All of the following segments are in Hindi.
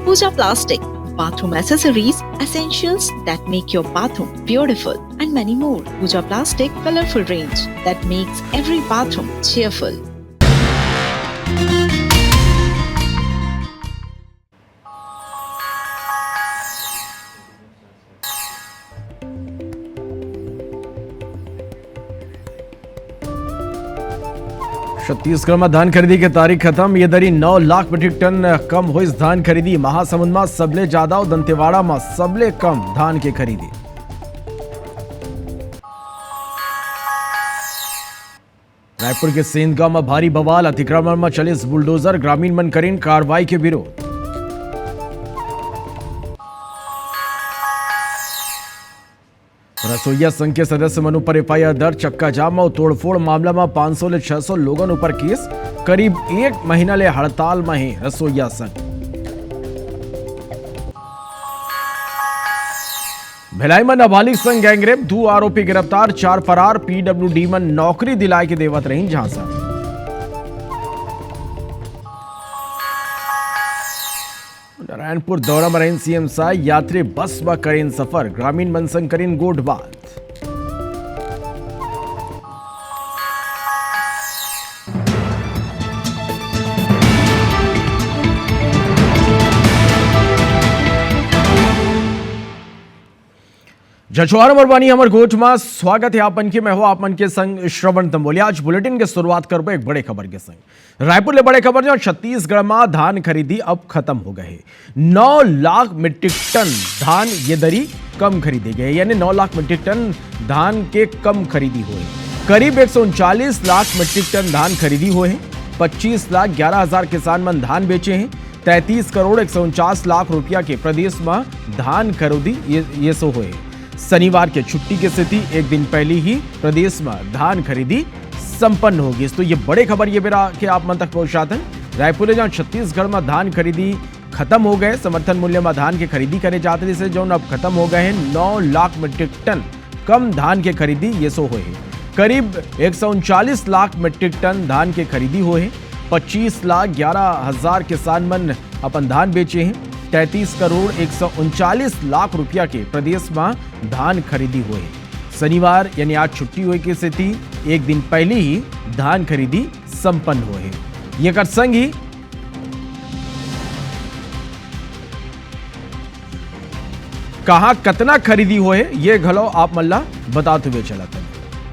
Pooja Plastic, bathroom accessories, essentials that make your bathroom beautiful, and many more. Pooja Plastic colorful range that makes every bathroom cheerful. Chhattisgarh में धान खरीदी की तारीख खत्म। ये दरी 9 लाख मीट्रिक टन कम हुई धान खरीदी। महासमुंद में सबले ज्यादा और दंतेवाड़ा में सबले कम धान की खरीदी। रायपुर के सेंधगांव में भारी बवाल। अतिक्रमण में चले बुलडोजर। ग्रामीण मन करीन कार्रवाई के विरोध। रसोईया संघ के सदस्य मनु पर एफआईआर दर्ज। चक्का जाम और तोड़फोड़ मामला में 500 ले 600 लोगों ऊपर केस। करीब एक महीना ले हड़ताल में है रसोईया संघ। भिलाई में नाबालिग संग गैंगरेप। 2 आरोपी गिरफ्तार। 4 फरार। पीडब्ल्यूडी में नौकरी दिलाए के देवत रही झांसा। नारायणपुर दौरा में रही सीएम साहब। यात्री बस में करें सफर। ग्रामीण मनसंग करें गोठ बात। जछवार मरवानी हमर गोठ में स्वागत है आपन के। मैं हूं आपन के संग श्रवण तंबोली। आज बुलेटिन के शुरुआत करबो एक बड़े खबर के संग। रायपुर ले बड़े खबर जो छत्तीसगढ़ में धान खरीदी अब खत्म हो गए। 9 लाख मीट्रिक टन धान ये दरी कम खरीदे गए, यानी 9 लाख मीट्रिक टन धान के कम खरीदी हुए। करीब 139 लाख मीट्रिक टन धान खरीदी हुए हैं। 25 लाख 11 हजार किसान मन धान बेचे हैं। 33 करोड़ 149 लाख रुपया के प्रदेश में धान खरीदी ये सो हुए। शनिवार के छुट्टी की स्थिति एक दिन पहले ही प्रदेश में धान खरीदी संपन्न होगी। तो ये बड़े खबर ये मेरा कि आप मन तक पहुंचाते हैं। रायपुर जहां छत्तीसगढ़ में धान खरीदी खत्म हो गए। समर्थन मूल्य में धान की खरीदी करे जाते जैसे जो अब खत्म हो गए हैं। 9 लाख मीट्रिक टन कम धान की खरीदी ये सो हुए। करीब 139 लाख मीट्रिक टन धान की खरीदी हुए। 25 लाख 11 हजार किसान मन अपन धान बेचे हैं। 33 करोड़ 139 लाख रुपया के प्रदेश में धान खरीदी हुए। शनिवार यानी आज छुट्टी हुई की स्थिति एक दिन पहले ही धान खरीदी संपन्न हुए। ये कर संग ही कहा कतना खरीदी हुए ये घलो आप मल्ला बताते हुए चला था।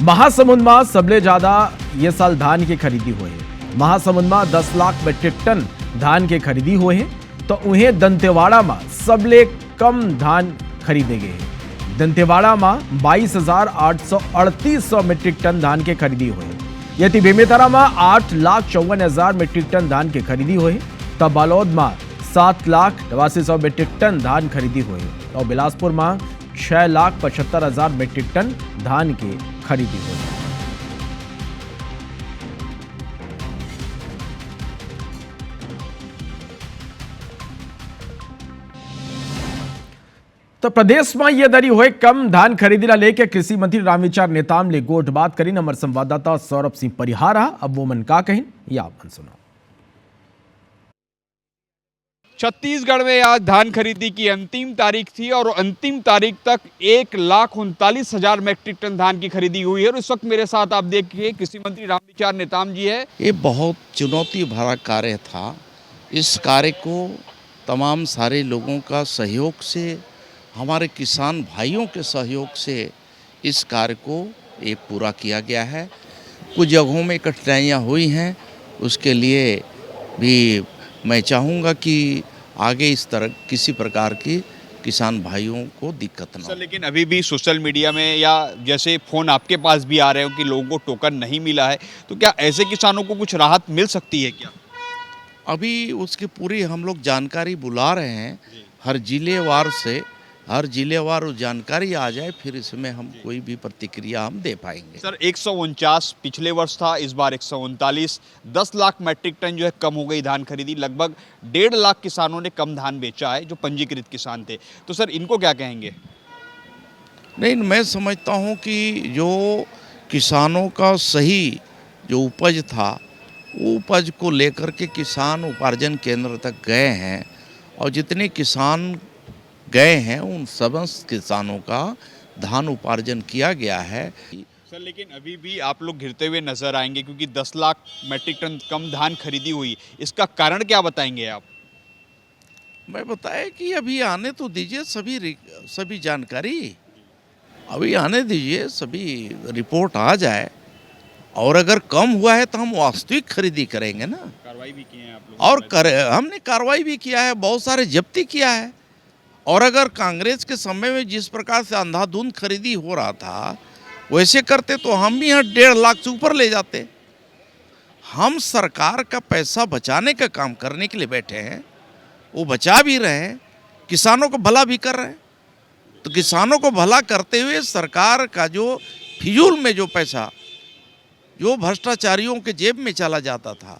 महासमुंद में सबले ज्यादा ये साल धान की खरीदी हुए। महासमुंद में 10 लाख मीट्रिक टन धान के खरीदी हुए हैं। तो उन्हें दंतेवाड़ा में सबले कम धान खरीदे गए। दंतेवाड़ा में 22,838 मीट्रिक टन धान के खरीदी हुए। यदि बेमेतरा में 8,54,000 मीट्रिक टन धान के खरीदी हुए। तब बालोद में 7,88,000 मीट्रिक टन धान खरीदी हुए। और बिलासपुर में 6,75,000 मीट्रिक टन धान के खरीदी हुई। तो प्रदेश में यह दरी हुए कम धान खरीदी ला लेके कृषि मंत्री रामविचार नेताम ले गोठ बात करी। हमारे संवाददाता सौरभ सिंह परिहार अब वो मन का कहीं या आप सुनो। छत्तीसगढ़ में आज धान खरीदी की अंतिम तारीख थी और अंतिम तारीख तक 1,39,000 मैट्रिक टन धान की खरीदी हुई है। और इस वक्त मेरे साथ आप देखिए कृषि मंत्री रामविचार नेताम जी है। ये बहुत चुनौती भरा कार्य था। इस कार्य को तमाम सारे लोगों का सहयोग से, हमारे किसान भाइयों के सहयोग से इस कार्य को एक पूरा किया गया है। कुछ जगहों में कठिनाइयाँ हुई हैं, उसके लिए भी मैं चाहूँगा कि आगे इस तरह किसी प्रकार की किसान भाइयों को दिक्कत ना हो। लेकिन अभी भी सोशल मीडिया में या जैसे फ़ोन आपके पास भी आ रहे हो कि लोगों को टोकन नहीं मिला है, तो क्या ऐसे किसानों को कुछ राहत मिल सकती है क्या? अभी उसकी पूरी हम लोग जानकारी बुला रहे हैं। हर जिलेवार से हर जिलेवार जानकारी आ जाए, फिर इसमें हम कोई भी प्रतिक्रिया हम दे पाएंगे। सर 149 पिछले वर्ष था, इस बार 139, 10 लाख मैट्रिक टन जो है कम हो गई धान खरीदी। लगभग 1.5 लाख किसानों ने कम धान बेचा है जो पंजीकृत किसान थे। तो सर इनको क्या कहेंगे? नहीं, मैं समझता हूँ कि जो किसानों का सही जो उपज था, वो उपज को लेकर के किसान उपार्जन केंद्र तक गए हैं और जितने किसान गए हैं उन समस्त किसानों का धान उपार्जन किया गया है। सर लेकिन अभी भी आप लोग घिरते हुए नजर आएंगे क्योंकि 10 लाख मेट्रिक टन कम धान खरीदी हुई, इसका कारण क्या बताएंगे आप? मैं बताया कि अभी आने तो दीजिए सभी जानकारी, अभी आने दीजिए, सभी रिपोर्ट आ जाए, और अगर कम हुआ है तो हम वास्तविक खरीदी करेंगे ना। कार्रवाई भी की है आप लोग? और हमने कार्रवाई भी किया है, बहुत सारे जब्ती किया है। और अगर कांग्रेस के समय में जिस प्रकार से अंधाधुंध खरीदी हो रहा था वैसे करते तो हम भी यहाँ 1.5 लाख से ऊपर ले जाते। हम सरकार का पैसा बचाने का काम करने के लिए बैठे हैं, वो बचा भी रहे हैं, किसानों को भला भी कर रहे हैं। तो किसानों को भला करते हुए सरकार का जो फिजूल में जो पैसा जो भ्रष्टाचारियों के जेब में चला जाता था,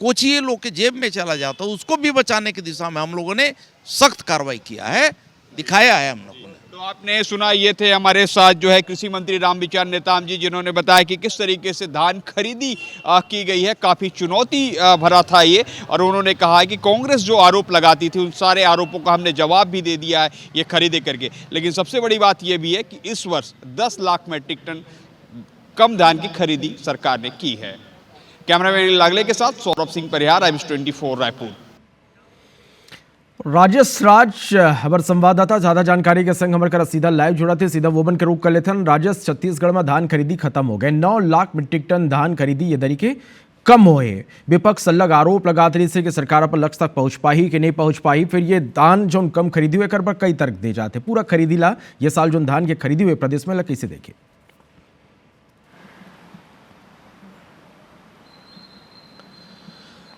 कोचिए लोग के जेब में चला जाता, उसको भी बचाने की दिशा में हम लोगों ने सख्त कार्रवाई किया है, दिखाया है हम लोगों ने। तो आपने सुना, ये थे हमारे साथ जो है कृषि मंत्री रामविचार नेताम जी, जिन्होंने बताया कि किस तरीके से धान खरीदी की गई है। काफ़ी चुनौती भरा था ये, और उन्होंने कहा है कि कांग्रेस जो आरोप लगाती थी उन सारे आरोपों का हमने जवाब भी दे दिया है ये खरीदे करके। लेकिन सबसे बड़ी बात ये भी है कि इस वर्ष 10 लाख मेट्रिक टन कम धान की खरीदी सरकार ने की है। कैमरामैन लागले के साथ सौरभ सिंह परिहार, IBS24 रायपुर। राजेश राज हमारे संवाददाता ज्यादा जानकारी के संग हमारे सीधा लाइव जुड़ा थे, सीधा वोबन के रूप कर लेते हैं। राजेश, छत्तीसगढ़ में धान खरीदी खत्म हो गए, 9 लाख मीट्रिक टन धान खरीदी ये तरीके कम हुए। विपक्ष अलग आरोप लगाते रही से कि सरकार पर लक्ष्य तक पहुंच पाई कि नहीं पहुंच पाई। फिर ये धान जो कम खरीदी हुए कर पर कई तर्क दे जाते, पूरा खरीदी ला ये साल जो धान के खरीदी हुए प्रदेश में कैसे देखे?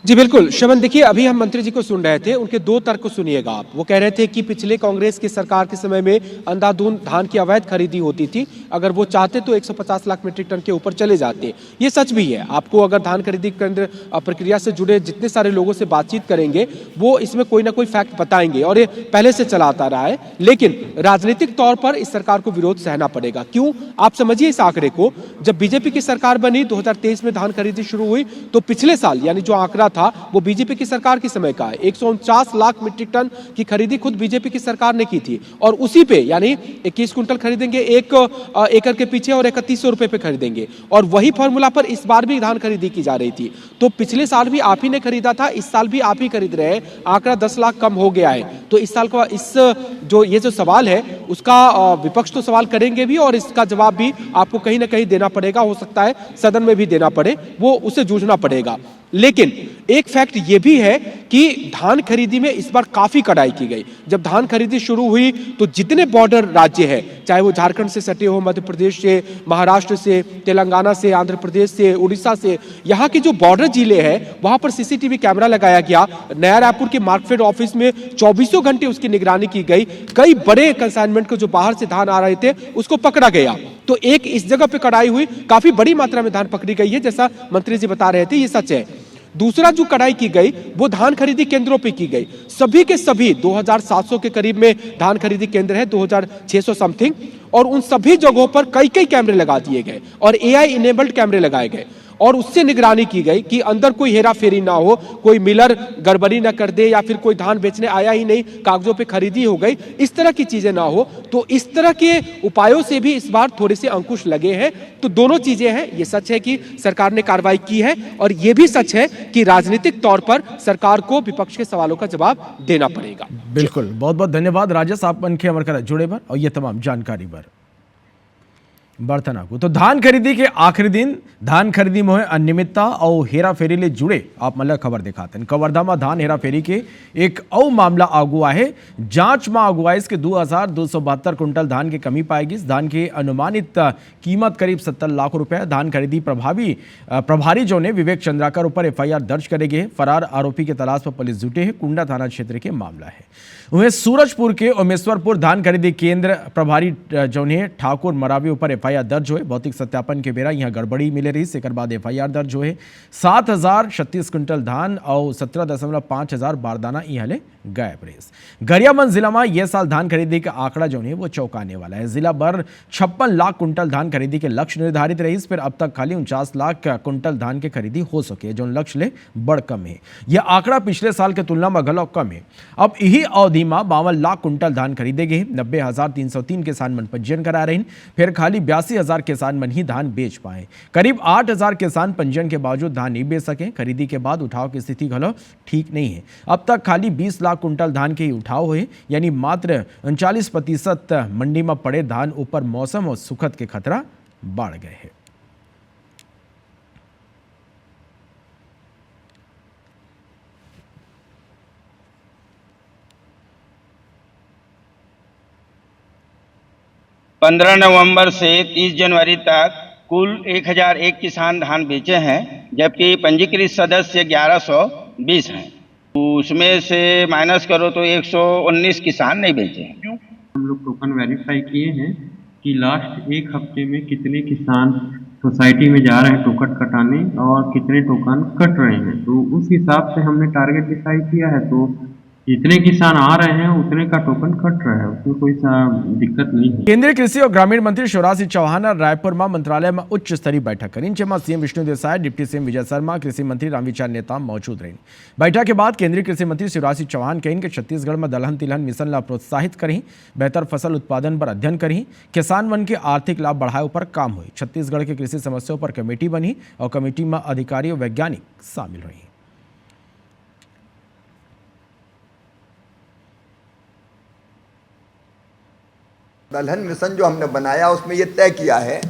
जी बिल्कुल श्रवण, देखिए अभी हम मंत्री जी को सुन रहे थे, उनके 2 तर्क को सुनिएगा आप। वो कह रहे थे कि पिछले कांग्रेस की सरकार के समय में अंधाधुंध धान की अवैध खरीदी होती थी, अगर वो चाहते तो 150 लाख मीट्रिक टन के ऊपर चले जाते। ये सच भी है। आपको अगर धान खरीदी केंद्र प्रक्रिया से जुड़े जितने सारे लोगों से बातचीत करेंगे वो इसमें कोई ना कोई फैक्ट बताएंगे, और ये पहले से चला आता रहा है। लेकिन राजनीतिक तौर पर इस सरकार को विरोध सहना पड़ेगा। क्यों? आप समझिए इस आंकड़े को। जब बीजेपी की सरकार बनी 2023 में धान खरीदी शुरू हुई तो पिछले साल यानी जो आंकड़ा था वो बीजेपी की सरकार के समय का है। 149 लाख मीट्रिक टन की खरीदी खुद बीजेपी की सरकार ने की थी, और उसी पे यानी 21 कुंटल खरीदेंगे एक एकड़ के पीछे और 3100 रुपए पे खरीदेंगे, और वही फॉर्मूला पर इस बार भी धान खरीदी की जा रही थी। तो पिछले साल भी आप ही ने खरीदा था, इस साल भी आप ही खरीद रहे हैं। आंकड़ा 10 लाख कम हो गया है। तो इस साल का ये जो सवाल है उसका विपक्ष तो सवाल करेंगे भी, और इसका जवाब भी आपको कहीं ना कहीं देना पड़ेगा। हो सकता है सदन में भी देना पड़े, वो उसे जूझना पड़ेगा। लेकिन एक फैक्ट ये भी है कि धान खरीदी में इस बार काफी कड़ाई की गई। जब धान खरीदी शुरू हुई तो जितने बॉर्डर राज्य है, चाहे वो झारखंड से सटे हो, मध्य प्रदेश से, महाराष्ट्र से, तेलंगाना से, आंध्र प्रदेश से, उड़ीसा से, यहाँ के जो बॉर्डर जिले हैं वहां पर सीसीटीवी कैमरा लगाया गया। नया रायपुर के मार्कफेड ऑफिस में 24 घंटे उसकी निगरानी की गई। कई बड़े कंसाइनमेंट को जो बाहर से धान आ रहे थे उसको पकड़ा गया। तो एक इस जगह पे कड़ाई हुई, काफी बड़ी मात्रा में धान पकड़ी गई है, जैसा मंत्री जी बता रहे थे, ये सच है। दूसरा जो कड़ाई की गई वो धान खरीदी केंद्रों पे की गई। सभी के सभी 2700 के करीब में धान खरीदी केंद्र है, 2600 समथिंग, और उन सभी जगहों पर कई कैमरे लगा दिए गए और AI इनेबल्ड कैमरे लगाए गए, और उससे निगरानी की गई कि अंदर कोई हेरा फेरी ना हो, कोई मिलर गड़बड़ी ना कर दे, या फिर कोई धान बेचने आया ही नहीं, कागजों पे खरीदी हो गई, इस तरह की चीजें ना हो। तो इस तरह के उपायों से भी इस बार थोड़े से अंकुश लगे हैं। तो दोनों चीजें हैं। ये सच है कि सरकार ने कार्रवाई की है, और ये भी सच है कि राजनीतिक तौर पर सरकार को विपक्ष के सवालों का जवाब देना पड़ेगा। बिल्कुल, बहुत बहुत धन्यवाद राजेश, आप मनके हमारे जुड़े पर और ये तमाम जानकारी पर। बर्तना को तो धान खरीदी के आखिरी दिन धान खरीदी में अनियमितता और हेरा फेरी ले जुड़े आप मतलब खबर दिखाते हैं। कवर्धा में धान हेरा फेरी के एक और मामला आगुआ है। जांच में आगुआ इसके 2272 कुंटल धान की कमी पाएगी। इस धान की अनुमानित कीमत करीब 70 लाख रुपए। धान खरीदी प्रभारी जो ने विवेक चंद्राकर ऊपर FIR दर्ज करेंगे। फरार आरोपी के तलाश पर पुलिस जुटे है। कुंडा थाना क्षेत्र के मामला है। वहीं सूरजपुर के उमेश्वरपुर धान खरीदी केंद्र प्रभारी जो ने ठाकुर मरावी ऊपर FIR दर्ज हुए। भौतिक सत्यापन के बेरा यहाँ गड़बड़ी मिले रही, एकर बाद FIR दर्ज हुए। 7,036 क्विंटल धान और 17.5 हजार बारदाना यहाँ ले गायब रही। गरियाबंद जिला में यह साल धान खरीदी का आंकड़ा जो है वो चौंकाने वाला है। जिला भर 56 लाख कुंटल धान खरीदी के लक्ष्य निर्धारित रही, फिर अब तक खाली 49 लाख कुंटल धान के खरीदी हो सके, जो लक्ष्य ले बड़ कम है। यह आंकड़ा पिछले साल के तुलना में घलो कम है। अब यही अवधि में 52 लाख कुंटल धान खरीदे गए। 90,303 किसान मन पंजीयन करा रहे, फिर खाली 82,000 किसान मन ही धान बेच पाए। करीब 8,000 किसान पंजीयन के बावजूद धान नहीं बेच सके। खरीदी के बाद उठाव की स्थिति घलो ठीक नहीं है। अब तक खाली 20 लाख कुंटल धान के ही उठाव हुए, यानी मात्र 39% मंडी में पड़े धान ऊपर मौसम और सुखद के खतरा बढ़ गए हैं। नवंबर से 30 जनवरी तक कुल 1001 किसान धान बेचे हैं, जबकि पंजीकृत सदस्य 1120 हैं। उसमें से माइनस करो तो 119 किसान नहीं बेचे हैं। हम लोग टोकन वेरीफाई किए हैं कि लास्ट एक हफ्ते में कितने किसान सोसाइटी में जा रहे हैं टोकन कटाने और कितने टोकन कट रहे हैं, तो उस हिसाब से हमने टारगेट डिसाइड किया है। तो जितने किसान आ रहे हैं उतने का टोकन कट रहा है, उसमें कोई दिक्कत नहीं है। केंद्रीय कृषि और ग्रामीण मंत्री शिवराज सिंह चौहान रायपुर में मंत्रालय में उच्च स्तरीय बैठक करी, जेमा CM Vishnu Desai, deputy CM Vijay Sharma, कृषि मंत्री रामविचार नेताम मौजूद रहे। बैठक के बाद केंद्रीय कृषि मंत्री शिवराज सिंह चौहान कहीं कि छत्तीसगढ़ में दलहन तिलहन मिशन ला प्रोत्साहित करी, बेहतर फसल उत्पादन पर अध्ययन करी, किसान मन के आर्थिक लाभ बढ़ाए पर काम हुई। छत्तीसगढ़ के कृषि समस्याओं पर कमेटी बनी और कमेटी में अधिकारी और वैज्ञानिक शामिल रही। दलहन मिशन जो हमने बनाया उसमें ये तय किया है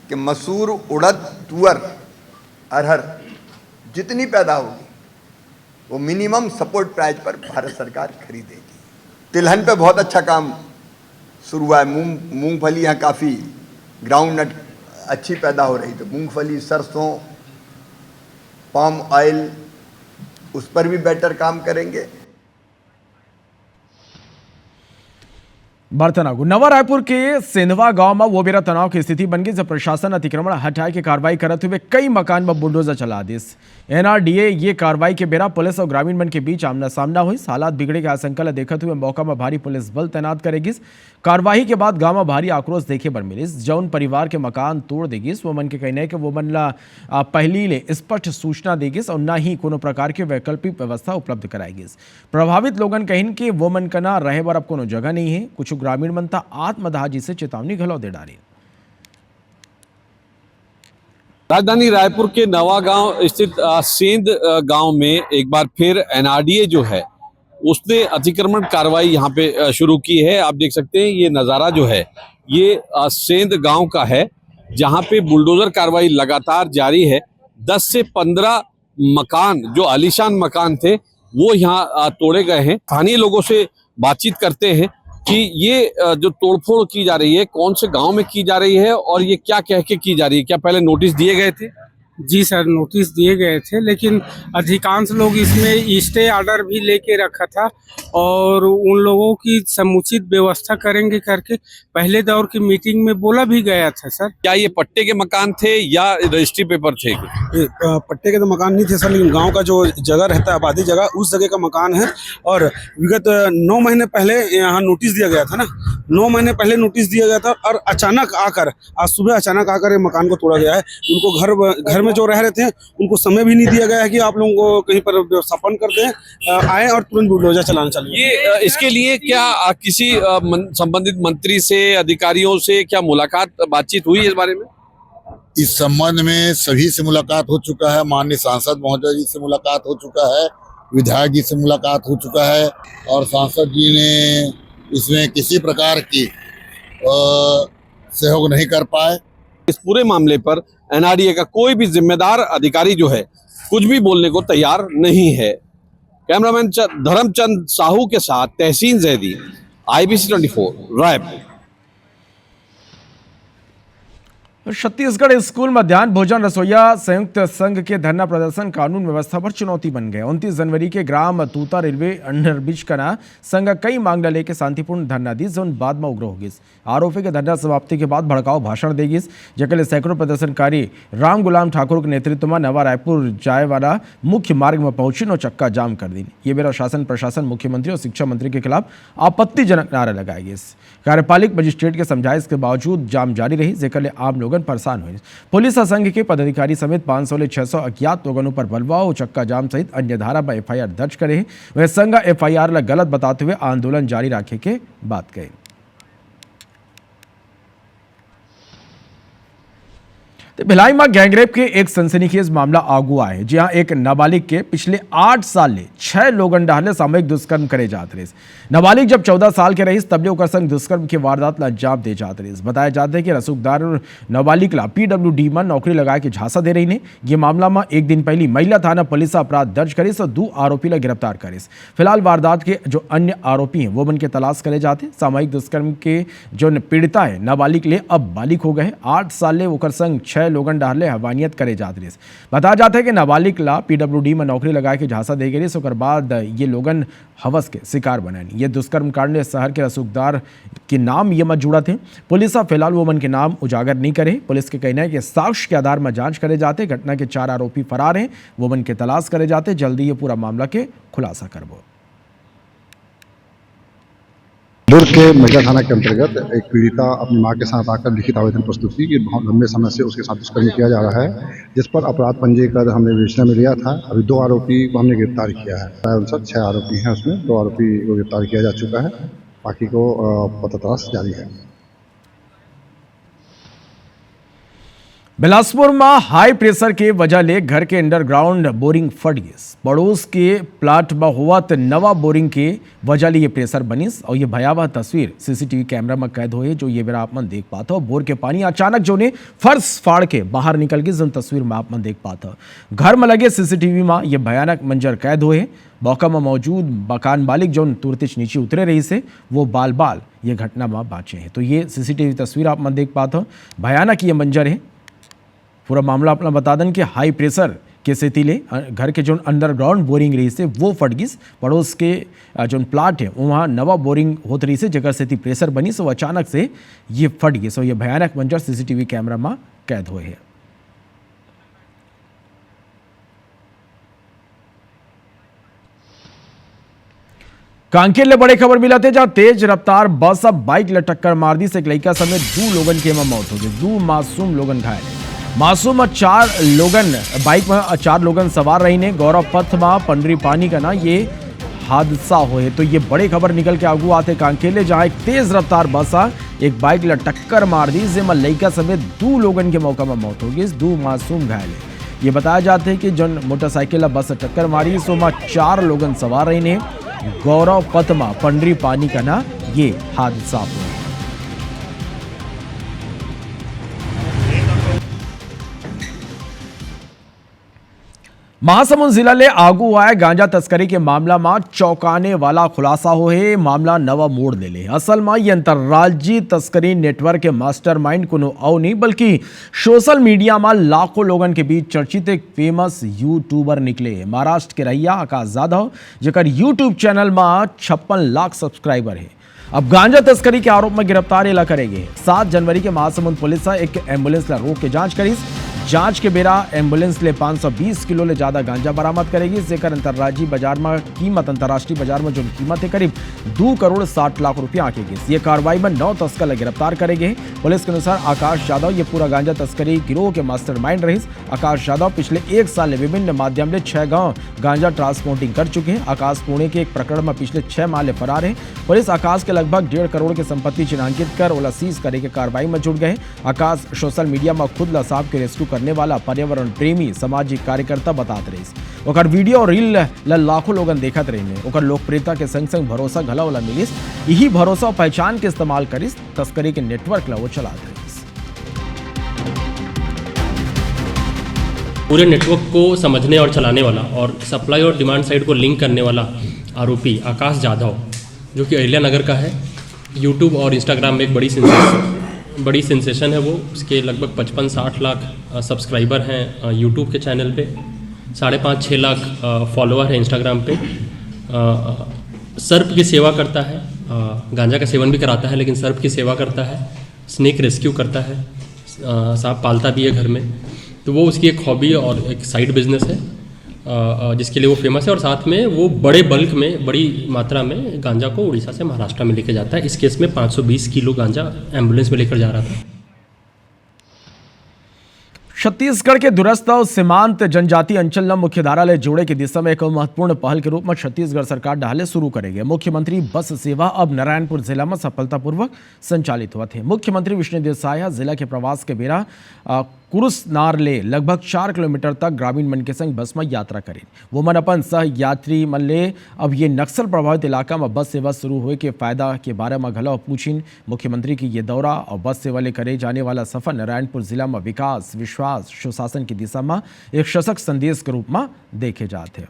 कि मसूर, उड़द, तुअर, अरहर जितनी पैदा होगी वो मिनिमम सपोर्ट प्राइस पर भारत सरकार खरीदेगी। तिलहन पे बहुत अच्छा काम शुरू हुआ है। मूंगफली यहाँ काफ़ी ग्राउंड नट अच्छी पैदा हो रही, तो मूंगफली, सरसों, पाम ऑयल, उस पर भी बेटर काम करेंगे। बर्तनागु नवा रायपुर के सेंधवा गांव में वो बेरा तनाव की स्थिति बन गई, जब प्रशासन अतिक्रमण हटाए के कार्रवाई करते हुए कई मकान में बुलडोजर चला दी। NRDA ये कार्रवाई के बेरा पुलिस और ग्रामीण मन के बीच आमना सामना हुई। हालात बिगड़े के आशंका देखते हुए मौका में भारी पुलिस बल तैनात करेगी। कार्रवाई के बाद गांव में भारी आक्रोश देखे बर मिली। जौन परिवार के मकान तोड़ देगी वो मन के कहने के वो मन ला पहली ले स्पष्ट सूचना देगी और न ही कोनो प्रकार के वैकल्पिक व्यवस्था उपलब्ध कराएगी। प्रभावित लोगन कहिन कि वो मन कना रहे बर अब कोनो जगह नहीं है। कुछ ग्रामीण मनता आत्मदाह जी से चेतावनी घलो दे डाली। राजधानी रायपुर के नवा गांव स्थित सेंध गांव में एक बार फिर NRDA जो है उसने अतिक्रमण कार्रवाई यहां पे शुरू की है। आप देख सकते हैं ये नज़ारा जो है ये सेंध गांव का है, जहां पे बुलडोजर कार्रवाई लगातार जारी है। 10 से 15 मकान जो आलीशान मकान थे वो यहाँ तोड़े गए हैं। स्थानीय लोगों से बातचीत करते हैं कि ये जो तोड़फोड़ की जा रही है कौन से गांव में की जा रही है और ये क्या कह के की जा रही है। क्या पहले नोटिस दिए गए थे? जी सर, नोटिस दिए गए थे, लेकिन अधिकांश लोग इसमें स्टे ऑर्डर भी लेके रखा था और उन लोगों की समुचित व्यवस्था करेंगे करके पहले दौर की मीटिंग में बोला भी गया था। सर क्या ये पट्टे के मकान थे या रजिस्ट्री पेपर थे? पट्टे के तो मकान नहीं थे सर, लेकिन गांव का जो जगह रहता है, आबादी जगह, उस जगह का मकान है। और विगत 9 महीने पहले यहाँ नोटिस दिया गया था ना, 9 महीने पहले नोटिस दिया गया था और अचानक आकर आज सुबह अचानक आकर ये मकान को तोड़ा गया है। उनको घर में जो रह रहे थे उनको समय भी नहीं दिया गया है कि आप लोगों को कहीं पर व्यवस्थापन करते हैं, आए और तुरंत बुलडोजर चलाना चाहिए। ये इसके लिए क्या किसी संबंधित मंत्री से, अधिकारियों से क्या मुलाकात, बातचीत हुई इस बारे में? इस संबंध में सभी से मुलाकात हो चुका है। माननीय सांसद महोदय जी से मुलाकात हो चुका है, विधायक जी से मुलाकात हो चुका है और सांसद जी ने इसमें किसी प्रकार की सहयोग नहीं कर पाए। इस पूरे मामले पर NRDA का कोई भी जिम्मेदार अधिकारी जो है कुछ भी बोलने को तैयार नहीं है। कैमरामैन धर्मचंद साहू के साथ तहसीन जैदी, IBC 24 रायपुर। छत्तीसगढ़ स्कूल मध्याह्न भोजन रसोइया संयुक्त संघ के धरना प्रदर्शन कानून व्यवस्था पर चुनौती बन गए। 29 जनवरी के ग्राम तूता रेलवे अंडरब्रिज का ना संघ कई मांग लेके शांतिपूर्ण धरना दी, जो बाद में उग्र होगी। आरोपी के धरना समाप्ति के बाद भड़काऊ भाषण देगी, जके सैकड़ों प्रदर्शनकारी राम गुलाम ठाकुर के नेतृत्व में नवा रायपुर जाए वाला मुख्य मार्ग में पहुंची और चक्का जाम कर दी। ये बेरा शासन प्रशासन, मुख्यमंत्री और शिक्षा मंत्री के खिलाफ आपत्तिजनक नारे लगाए गए। कार्यपालिक मजिस्ट्रेट के समझाइश के बावजूद जाम जारी रही, जेकर आम लोगन परेशान हुए। पुलिस संघ के पदाधिकारी समेत 500 से 600 अज्ञात लोगों पर बलवाओ, चक्का जाम सहित अन्य धारा में एफआईआर दर्ज करे। वह संघ एफआईआर ला गलत बताते हुए आंदोलन जारी रखे के बात कही। भिलाई में गैंगरेप के एक सनसनीखेज मामला आगू आए है, जहां एक नाबालिग के पिछले 8 साल ले 6 लोगन डाले सामूहिक दुष्कर्म करे जाते रहे। नाबालिग जब 14 साल के रही तब ओकर संग दुष्कर्म के वारदात ला अंजाम दे जाते रहे। बताया जाता है कि रसूखदार नाबालिग ला PWD में नौकरी लगाए के झांसा दे रही ने। ये मामला में एक दिन पहले महिला थाना पुलिस अपराध दर्ज करी और 2 आरोपी ला गिरफ्तार करे। फिलहाल वारदात के जो अन्य आरोपी हैं वो बन के तलाश करे जाते। सामूहिक दुष्कर्म के जो पीड़िता है नाबालिग ले अब बालिग हो गए। 8 साल ले ओकर संग 6 लोगन डाले हवानियत करे जाते रहे। बताया जाता है कि नाबालिग ला PWD में नौकरी लगाए के झांसा दे गई, उसके बाद ये लोगन हवस के शिकार बने। ये दुष्कर्म कांड में शहर के रसूखदार के नाम ये मत जुड़ा थे। पुलिस फिलहाल वो मन के नाम उजागर नहीं करे। पुलिस के कहना है कि साक्ष्य के आधार में जांच करे जाते। घटना के 4 आरोपी फरार हैं, वो मन के तलाश करे जाते। जल्दी ये पूरा मामला के खुलासा करबो। दुर्ग के महिला थाना के अंतर्गत एक पीड़िता अपनी मां के साथ आकर लिखित आवेदन प्रस्तुत की कि बहुत लंबे समय से उसके साथ दुष्कर्म किया जा रहा है, जिस पर अपराध पंजीकृत हमने विवेचना में लिया था। अभी 2 आरोपी को हमने गिरफ्तार किया है। उनसे 6 आरोपी हैं, उसमें 2 आरोपी को गिरफ्तार किया जा चुका है, बाकी को पतातलाश जारी है। बिलासपुर में हाई प्रेशर के वजह ले घर के अंडरग्राउंड बोरिंग फट गई। पड़ोस के प्लाट में हुआ तो नवा बोरिंग के वजह ले ये प्रेशर बनीस और ये भयावह तस्वीर CCTV कैमरा में कैद हुई, जो ये बेरा आप मन देख पाते हो। बोर के पानी अचानक जो ने फर्श फाड़ के बाहर निकल गई, जो तस्वीर में आप मन देख पाते हो। घर में लगे CCTV में ये भयानक मंजर कैद हुए। मौका में मौजूद मकान मालिक जो तुरंत नीचे उतरे रही से वो बाल बाल ये घटना में बाँचे हैं। तो ये CCTV तस्वीर आप मन देख पाते हो। भयानक ये मंजर है। पूरा मामला अपना बता दें कि हाई प्रेशर के स्थिति ले घर के जो अंडरग्राउंड बोरिंग रही से वो फट गई। पड़ोस के जो प्लाट है वहाँ नवा बोरिंग होत रही से, जगह से प्रेशर बनी सो अचानक से ये फट गई। सो ये भयानक मंजर CCTV कैमरा में कैद हुए हैं। कांकेर ले बड़े खबर मिला थे, जहां तेज रफ्तार बस अब बाइक ले टक्कर मार दी से एक लड़का समेत 2 लोगन की मौत हो गई। 2 मासूम लोगन घायल है। मासूम 4 लोगन बाइक में 4 लोगन सवार रही ने। गौरव पथ में पंडरी पानी का ना ये हादसा हुए। तो ये बड़े खबर निकल के आगू आते कांकेले, जहां एक तेज रफ्तार बस एक बाइक ला टक्कर मार दी, जिसमें लड़का समेत 2 लोगन के मौका में मौत हो गई। 2 मासूम घायल है। ये बताया जाता है कि जन मोटरसाइकिल बस टक्कर मारी सो में 4 लोगन सवार रही ने। गौरव पथ में पंडरी पानी का ना ये हादसा हुआ। महासमुंद जिला ले आगू आए गांजा तस्करी के मामला में चौंकाने वाला खुलासा हो है। मामला नवा मोड़ ले ले। असल में ये अंतर्राज्यीय तस्करी नेटवर्क के मास्टरमाइंड कोनो और नहीं बल्कि सोशल मीडिया में लाखों लोगों के बीच चर्चित एक फेमस यूट्यूबर निकले। महाराष्ट्र के रहिया आकाश यादव, जकर यूट्यूब चैनल में 56 लाख सब्सक्राइबर है। अब गांजा तस्करी के आरोप में गिरफ्तार इला करेंगे। 7 जनवरी के महासमुंद पुलिस एक एम्बुलेंस ला रोक के जांच करी। जांच के बेरा एम्बुलेंस ले 520 किलो ले ज्यादा गांजा बरामद करेगी, जेकर अंतर्राज्यीय बाजार में कीमत अंतर्राष्ट्रीय बाजार में जो कीमत है करीब 2 करोड़ 60 लाख रुपया आकेगी। ये कार्रवाई में 9 तस्कर गिरफ्तार करेंगे। पुलिस के अनुसार आकाश यादव ये पूरा गांजा तस्करी गिरोह के मास्टरमाइंड रही। आकाश यादव पिछले 1 साल में विभिन्न माध्यम से 6 गांव गांजा ट्रांसपोर्टिंग कर चुके हैं। आकाश पुणे के एक प्रकरण में पिछले 6 माह ले फरार है। पुलिस आकाश के लगभग 1.5 करोड़ की संपत्ति चिन्हांकित कर ओला सीज करे के कार्रवाई में जुट गए। आकाश सोशल मीडिया में खुद ला साहब के रेस्क्यू करने वाला पर्यावरण प्रेमी सामाजिक कार्यकर्ता बताते रही। ओकर वीडियो और रील लाखों लोगन देखत रही। ओकर लोकप्रियता के संग संग भरोसा घला वाला मिलिस। यही भरोसा और पहचान के इस्तेमाल करिस तस्करी के नेटवर्क ला वो चलाते रही। पूरे नेटवर्क को समझने और चलाने वाला और सप्लाई और डिमांड साइड को लिंक करने वाला आरोपी आकाश यादव, जो कि अहिल्या नगर का है, यूट्यूब और इंस्टाग्राम में एक बड़ी बड़ी सेंसेशन है वो। उसके लगभग 55-60 लाख सब्सक्राइबर हैं यूट्यूब के चैनल पे, 5.5-6 लाख फॉलोअर हैं इंस्टाग्राम पे। सर्प की सेवा करता है, गांजा का सेवन भी कराता है लेकिन सर्प की सेवा करता है, स्नेक रेस्क्यू करता है, सांप पालता भी है घर में। तो वो उसकी एक हॉबी और एक साइड बिजनेस है जिसके लिए वो फेमस है। और साथ में वो बड़े बल्क में, बड़ी मात्रा में गांजा को उड़ीसा से महाराष्ट्र में लेकर जाता है। इस केस में 520 किलो गांजा एम्बुलेंस में लेकर जा रहा था। छत्तीसगढ़ के दूरस्थ और सीमांत जनजातीय अंचल न मुख्यधारा ले जोड़े की दिशा में एक महत्वपूर्ण पहल के रूप में छत्तीसगढ़ सरकार डाले शुरू करेगी। मुख्यमंत्री बस सेवा अब नारायणपुर जिला में सफलतापूर्वक संचालित हुआ थे। मुख्यमंत्री विष्णुदेव साय जिला के प्रवास के बेरा कुरुसनार ले लगभग 4 किलोमीटर तक ग्रामीण मन के संग बस में यात्रा करें। वो मन अपन सह यात्री मन ले अब ये नक्सल प्रभावित इलाका में बस सेवा शुरू हुए के फायदा के बारे में घलो पूछिन। मुख्यमंत्री की ये दौरा और बस सेवा ले करे जाने वाला सफर नारायणपुर जिला में विकास, विश्वास, सुशासन की दिशा में एक सशक्त संदेश के रूप में देखे जाते हैं।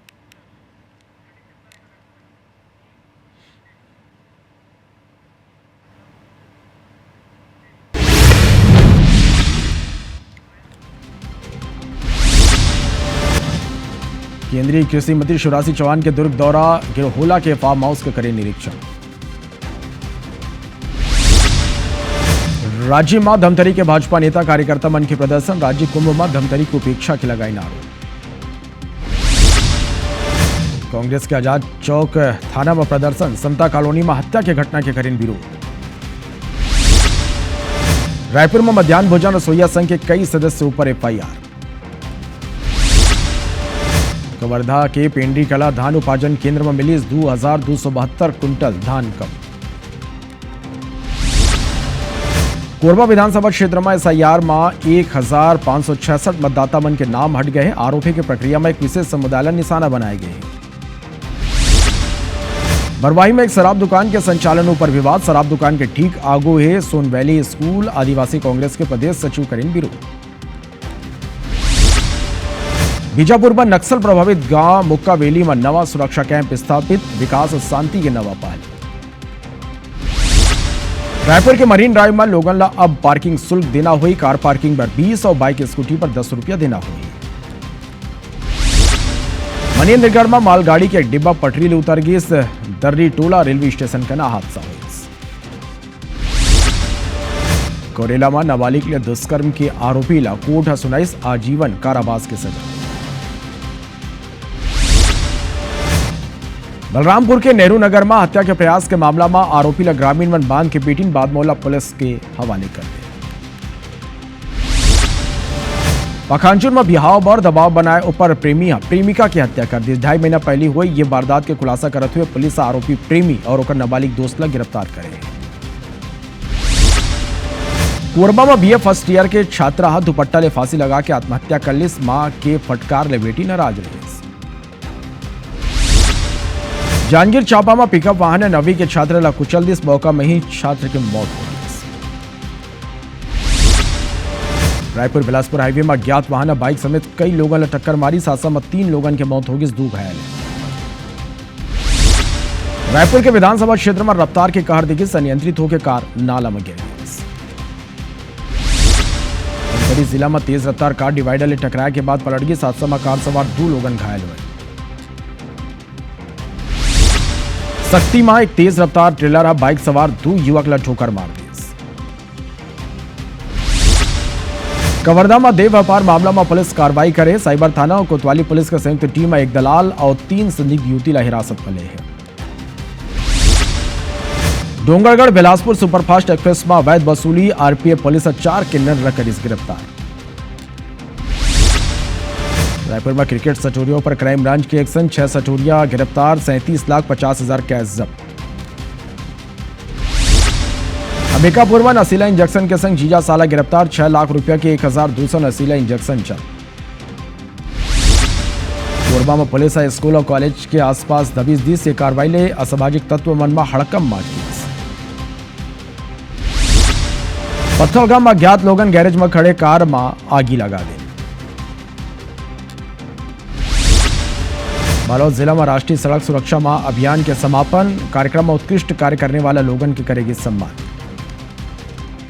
केंद्रीय कृषि मंत्री शिवराज सिंह चौहान के दुर्ग दौरा, गिरहोला के फार्म हाउस का करे निरीक्षण। राज्य में धमतरी के भाजपा नेता कार्यकर्ता मन के प्रदर्शन, राज्य कुंभ में धमतरी की उपेक्षा की लगाई नारों। कांग्रेस के आजाद चौक थाना में प्रदर्शन, समता कॉलोनी में हत्या की घटना के करें विरोध। रायपुर में मध्याह्न भोजन रसोईया संघ के कई सदस्य ऊपर एफआईआर। कवर्धा के पेंड्री कला धान उपार्जन केंद्र में मिली 2272 कुंटल धान कम। कोरबा विधानसभा क्षेत्र में एसआईआर में 1566 मतदाता मन के नाम हट गए हैं। आरोपी की प्रक्रिया में एक विशेष समुदाय निशाना बनाए गए हैं। बरवाही में एक शराब दुकान के संचालन पर विवाद, शराब दुकान के ठीक आगू है सोन वैली स्कूल, आदिवासी कांग्रेस के प्रदेश सचिव करें विरोध। बीजापुर में नक्सल प्रभावित गांव मुक्कावेली में नवा सुरक्षा कैंप स्थापित, विकास और शांति के नवा पहल। रायपुर के मरीन ड्राइव में लोगों ला अब पार्किंग शुल्क देना हुई, कार पार्किंग पर 20 और बाइक स्कूटी पर 10 रुपया देना हुई। मनेन्द्रगढ़ में मालगाड़ी के एक डिब्बा पटरी ले उतर गई, दर्री टोला रेलवे स्टेशन का हादसा हुआ। कोरेला में नाबालिग ले दुष्कर्म के आरोपी ला कोर्ट सुनाइस आजीवन कारावास की सजा। बलरामपुर के नेहरू नगर में हत्या के प्रयास के मामला में आरोपी ला ग्रामीण वन बांध के पीटिन बाद मोला पुलिस के हवाले कर दिया। पखानचूर में बिहाव और दबाव बनाए ऊपर प्रेमिका की हत्या कर दी। 2.5 महीना पहले हुई ये वारदात के खुलासा करते हुए पुलिस आरोपी प्रेमी और उनका नाबालिग दोस्त ला गिरफ्तार करे। कोरबा में बीए फर्स्ट ईयर के छात्रा दुपट्टा ले फांसी लगा के आत्महत्या कर ली, मां के फटकार ले बेटी नाराज रही। जांजगीर चांपा में पिकअप वाहन ने 9वीं के छात्र ला कुचल दी, इस मौका में ही छात्र की मौत हो गई। रायपुर बिलासपुर हाईवे में अज्ञात वाहन ने बाइक समेत कई लोगों ने टक्कर मारी, साथ में 3 लोगों की मौत हो गई, 2 घायल हैं। रायपुर के विधानसभा क्षेत्र में रफ्तार के कहर देखी, अनियंत्रित होकर कार नाला में गिर गई। जिला में तेज रफ्तार कार डिवाइडर ले टकराए के बाद पलट गई, साथ में कार सवार 2 लोग घायल हुए। सक्ती में एक तेज रफ्तार ट्रेलर बाइक सवार 2 युवक ला ठोकर मार दी। कवर्धा में देह व्यापार मामला में पुलिस कार्रवाई करे, साइबर थाना और कोतवाली पुलिस की संयुक्त टीम में एक दलाल और 3 संदिग्ध युवती ला हिरासत में ले है। डोंगरगढ़ बिलासपुर सुपरफास्ट एक्सप्रेस में अवैध वसूली, आरपीएफ पुलिस 4 किन्नर रखकर इस गिरफ्तार। रायपुर में क्रिकेट सटोरियों पर क्राइम ब्रांच की एक्शन, 6 सटोरिया गिरफ्तार, 37,50,000 कैश जब्त। अंबिकापुर में नशीला इंजेक्शन के संग जीजा साला गिरफ्तार, 6 लाख रुपया के 1,200 नशीला इंजेक्शन जब्त। कोरबा में पुलिस स्कूल और कॉलेज के आसपास दबिश दी, से कार्रवाई ले असामाजिक तत्व मन में हड़कम माच दी। पत्थलगाम में अज्ञात लोगन गैरेज में खड़े कार में आगी लगा दी। बालोद जिला में राष्ट्रीय सड़क सुरक्षा माह अभियान के समापन कार्यक्रम में उत्कृष्ट कार्य करने वाले लोगों की करेगी सम्मान।